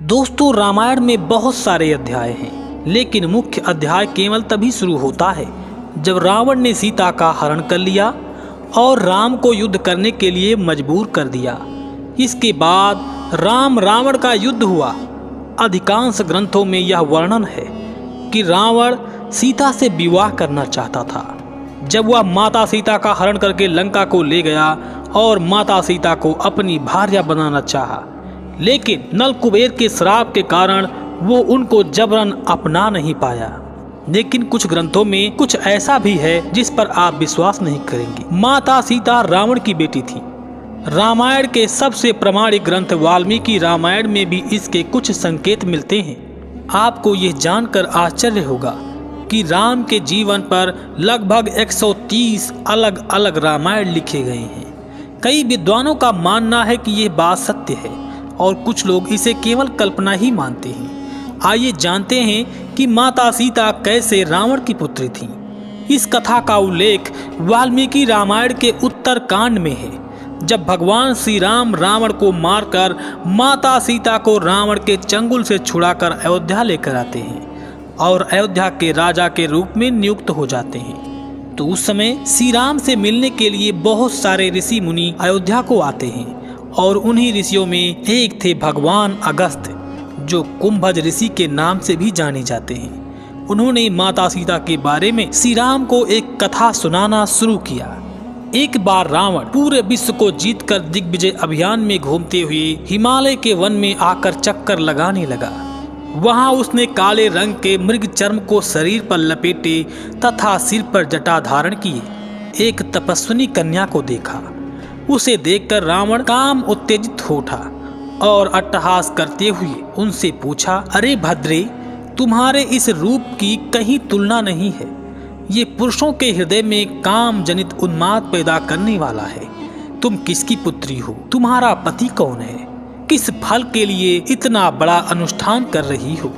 दोस्तों, रामायण में बहुत सारे अध्याय हैं, लेकिन मुख्य अध्याय केवल तभी शुरू होता है जब रावण ने सीता का हरण कर लिया और राम को युद्ध करने के लिए मजबूर कर दिया। इसके बाद राम रावण का युद्ध हुआ। अधिकांश ग्रंथों में यह वर्णन है कि रावण सीता से विवाह करना चाहता था। जब वह माता सीता का हरण करके लंका को ले गया और माता सीता को अपनी भार्या बनाना चाहा, लेकिन नल कुबेर के श्राप के कारण वो उनको जबरन अपना नहीं पाया। लेकिन कुछ ग्रंथों में कुछ ऐसा भी है जिस पर आप विश्वास नहीं करेंगे। माता सीता रावण की बेटी थी। रामायण के सबसे प्रामाणिक ग्रंथ वाल्मीकि रामायण में भी इसके कुछ संकेत मिलते हैं। आपको यह जानकर आश्चर्य होगा कि राम के जीवन पर लगभग 130 अलग अलग रामायण लिखे गए हैं। कई विद्वानों का मानना है कि यह बात सत्य है और कुछ लोग इसे केवल कल्पना ही मानते हैं। आइए जानते हैं कि माता सीता कैसे रावण की पुत्री थी। इस कथा का उल्लेख वाल्मीकि रामायण के उत्तर कांड में है, जब भगवान श्री राम रावण को मारकर माता सीता को रावण के चंगुल से छुड़ाकर अयोध्या लेकर आते हैं और अयोध्या के राजा के रूप में नियुक्त हो जाते हैं। तो उस समय श्री राम से मिलने के लिए बहुत सारे ऋषि मुनि अयोध्या को आते हैं और उन्हीं ऋषियों में एक थे भगवान अगस्त्य, जो कुंभज ऋषि के नाम से भी जाने जाते हैं। उन्होंने माता सीता के बारे में श्री राम को एक कथा सुनाना शुरू किया। एक बार रावण पूरे विश्व को जीतकर दिग्विजय अभियान में घूमते हुए हिमालय के वन में आकर चक्कर लगाने लगा। वहां उसने काले रंग के मृग चर्म को शरीर पर लपेटे तथा सिर पर जटा धारण किए एक तपस्विनी कन्या को देखा। उसे देखकर रावण काम उत्तेजित हो उठा और अट्टहास करते हुए उनसे पूछा, अरे भद्रे, तुम्हारे इस रूप की कहीं तुलना नहीं है। ये पुरुषों के हृदय में काम जनित उन्माद पैदा करने वाला है। तुम किसकी पुत्री हो? तुम्हारा पति कौन है? किस फल के लिए इतना बड़ा अनुष्ठान कर रही हो?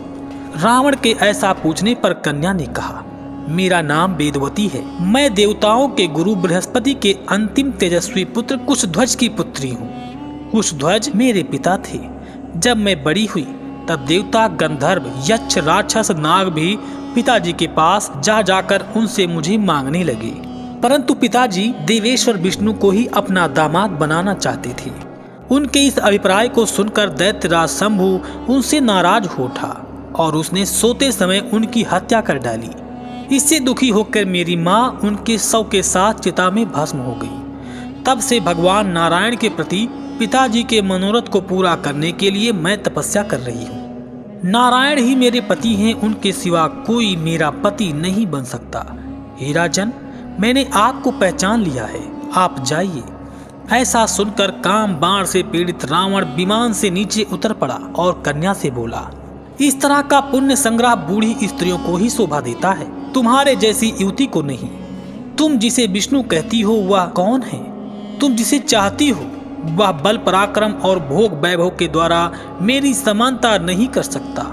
रावण के ऐसा पूछने पर कन्या ने कहा, मेरा नाम वेदवती है। मैं देवताओं के गुरु बृहस्पति के अंतिम तेजस्वी पुत्र कुशध्वज की पुत्री हूँ। कुशध्वज मेरे पिता थे। जब मैं बड़ी हुई तब देवता, गंधर्व, यक्ष, राक्षस, नाग भी पिताजी के पास जा जाकर उनसे मुझे मांगने लगे, परंतु पिताजी देवेश्वर विष्णु को ही अपना दामाद बनाना चाहते थे। उनके इस अभिप्राय को सुनकर दैत्यराज शंभु उनसे नाराज हो उठा और उसने सोते समय उनकी हत्या कर डाली। इससे दुखी होकर मेरी माँ उनके शव के साथ चिता में भस्म हो गई। तब से भगवान नारायण के प्रति पिताजी के मनोरथ को पूरा करने के लिए मैं तपस्या कर रही हूँ। नारायण ही मेरे पति हैं, उनके सिवा कोई मेरा पति नहीं बन सकता। हे राजन, मैंने आपको पहचान लिया है, आप जाइए। ऐसा सुनकर काम बाण से पीड़ित रावण विमान से नीचे उतर पड़ा और कन्या से बोला, इस तरह का पुण्य संग्रह बूढ़ी स्त्रियों को ही शोभा देता है, तुम्हारे जैसी युवती को नहीं। तुम जिसे विष्णु कहती हो वह कौन है? तुम जिसे चाहती हो वह बल पराक्रम और भोग वैभव के द्वारा मेरी समानता नहीं कर सकता।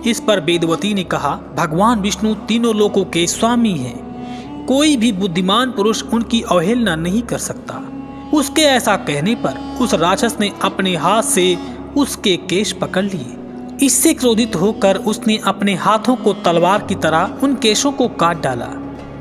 इस पर वेदवती ने कहा, भगवान विष्णु तीनों लोकों के स्वामी हैं। कोई भी बुद्धिमान पुरुष उनकी अवहेलना नहीं कर सकता। उसके ऐसा कहने पर उस राक्षस ने अपने हाथ से उसके केश पकड़ लिए। इससे क्रोधित होकर उसने अपने हाथों को तलवार की तरह उन केशों को काट डाला।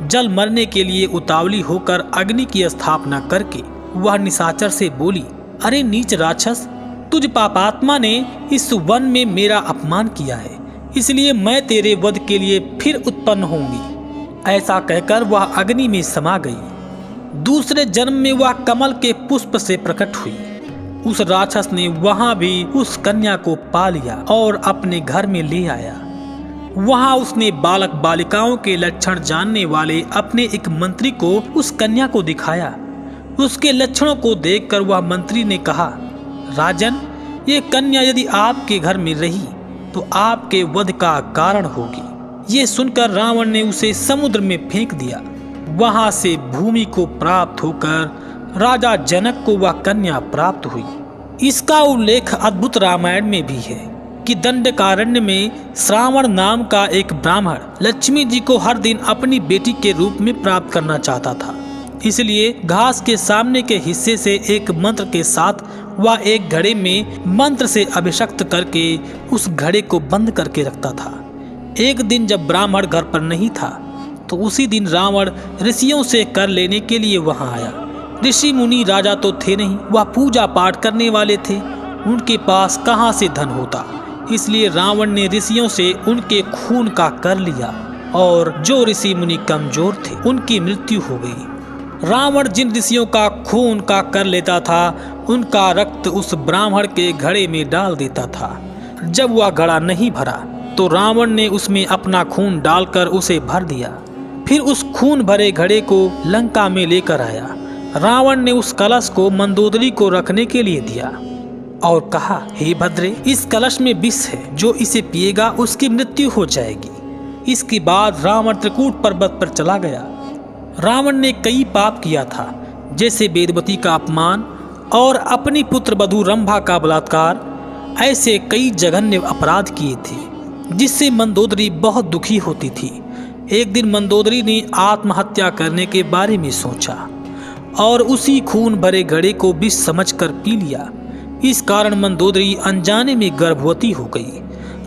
जल मरने के लिए उतावली होकर अग्नि की स्थापना करके वह निशाचर से बोली, अरे नीच राक्षस, तुझ पापात्मा ने इस वन में मेरा अपमान किया है, इसलिए मैं तेरे वध के लिए फिर उत्पन्न होंगी। ऐसा कहकर वह अग्नि में समा गई। दूसरे जन्म में वह कमल के पुष्प से प्रकट हुई। उस राक्षस ने वहां भी उस कन्या को पा लिया और अपने घर में ले आया। वहां उसने बालक बालिकाओं के लक्षण जानने वाले अपने एक मंत्री को उस कन्या को दिखाया। उसके लक्षणों को देखकर वह मंत्री ने कहा, राजन, ये कन्या यदि आपके घर में रही तो आपके वध का कारण होगी। ये सुनकर रावण ने उसे समुद्र में फेंक दिया। वहां से भूमि को प्राप्त होकर राजा जनक को वह कन्या प्राप्त हुई। इसका उल्लेख अद्भुत रामायण में भी है कि दंडकारण्य में श्रावण नाम का एक ब्राह्मण लक्ष्मी जी को हर दिन अपनी बेटी के रूप में प्राप्त करना चाहता था। इसलिए घास के सामने के हिस्से से एक मंत्र के साथ वह एक घड़े में मंत्र से अभिषक्त करके उस घड़े को बंद करके रखता था। एक दिन जब ब्राह्मण घर पर नहीं था तो उसी दिन रावण ऋषियों से कर लेने के लिए वहां आया। ऋषि मुनि राजा तो थे नहीं, वह पूजा पाठ करने वाले थे, उनके पास कहाँ से धन होता। इसलिए रावण ने ऋषियों से उनके खून का कर लिया और जो ऋषि मुनि कमजोर थे उनकी मृत्यु हो गई। रावण जिन ऋषियों का खून का कर लेता था उनका रक्त उस ब्राह्मण के घड़े में डाल देता था। जब वह घड़ा नहीं भरा तो रावण ने उसमें अपना खून डालकर उसे भर दिया। फिर उस खून भरे घड़े को लंका में लेकर आया। रावण ने उस कलश को मंदोदरी को रखने के लिए दिया और कहा, हे भद्रे, इस कलश में विष है, जो इसे पिएगा उसकी मृत्यु हो जाएगी। इसके बाद रावण त्रिकूट पर्वत पर चला गया। रावण ने कई पाप किया था, जैसे वेदवती का अपमान और अपनी पुत्र वधू रंभा का बलात्कार। ऐसे कई जघन्य अपराध किए थे जिससे मंदोदरी बहुत दुखी होती थी। एक दिन मंदोदरी ने आत्महत्या करने के बारे में सोचा और उसी खून भरे घड़े को विष समझकर पी लिया। इस कारण मंदोदरी अनजाने में गर्भवती हो गई।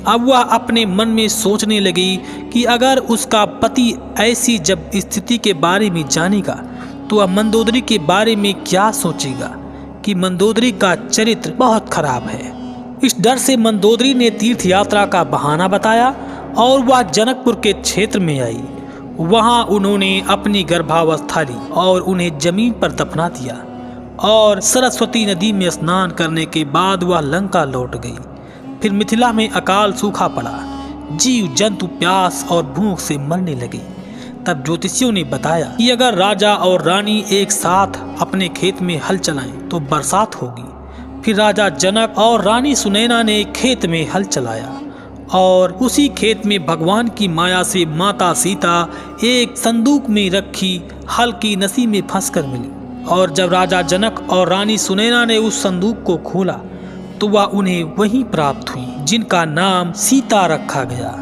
अब वह अपने मन में सोचने लगी कि अगर उसका पति ऐसी जब स्थिति के बारे में जानेगा तो वह मंदोदरी के बारे में क्या सोचेगा कि मंदोदरी का चरित्र बहुत खराब है। इस डर से मंदोदरी ने तीर्थ यात्रा का बहाना बताया और वह जनकपुर के क्षेत्र में आई। वहां उन्होंने अपनी गर्भावस्था ली और उन्हें जमीन पर दफना दिया और सरस्वती नदी में स्नान करने के बाद वह लंका लौट गई। फिर मिथिला में अकाल सूखा पड़ा, जीव जंतु प्यास और भूख से मरने लगे। तब ज्योतिषियों ने बताया कि अगर राजा और रानी एक साथ अपने खेत में हल चलाएं तो बरसात होगी। फिर राजा जनक और रानी सुनैना ने खेत में हल चलाया और उसी खेत में भगवान की माया से माता सीता एक संदूक में रखी हल की नसी में फंसकर मिली। और जब राजा जनक और रानी सुनैना ने उस संदूक को खोला तो वह उन्हें वहीं प्राप्त हुई, जिनका नाम सीता रखा गया।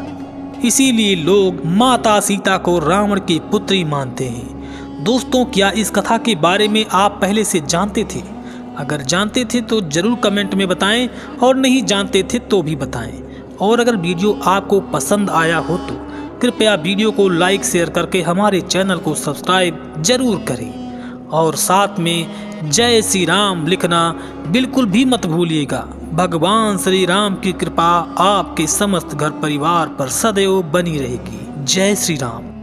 इसीलिए लोग माता सीता को रावण की पुत्री मानते हैं। दोस्तों, क्या इस कथा के बारे में आप पहले से जानते थे? अगर जानते थे तो जरूर कमेंट में बताएं और नहीं जानते थे तो भी बताएं। और अगर वीडियो आपको पसंद आया हो तो कृपया वीडियो को लाइक शेयर करके हमारे चैनल को सब्सक्राइब जरूर करें और साथ में जय श्री राम लिखना बिल्कुल भी मत भूलिएगा। भगवान श्री राम की कृपा आपके समस्त घर परिवार पर सदैव बनी रहेगी। जय श्री राम।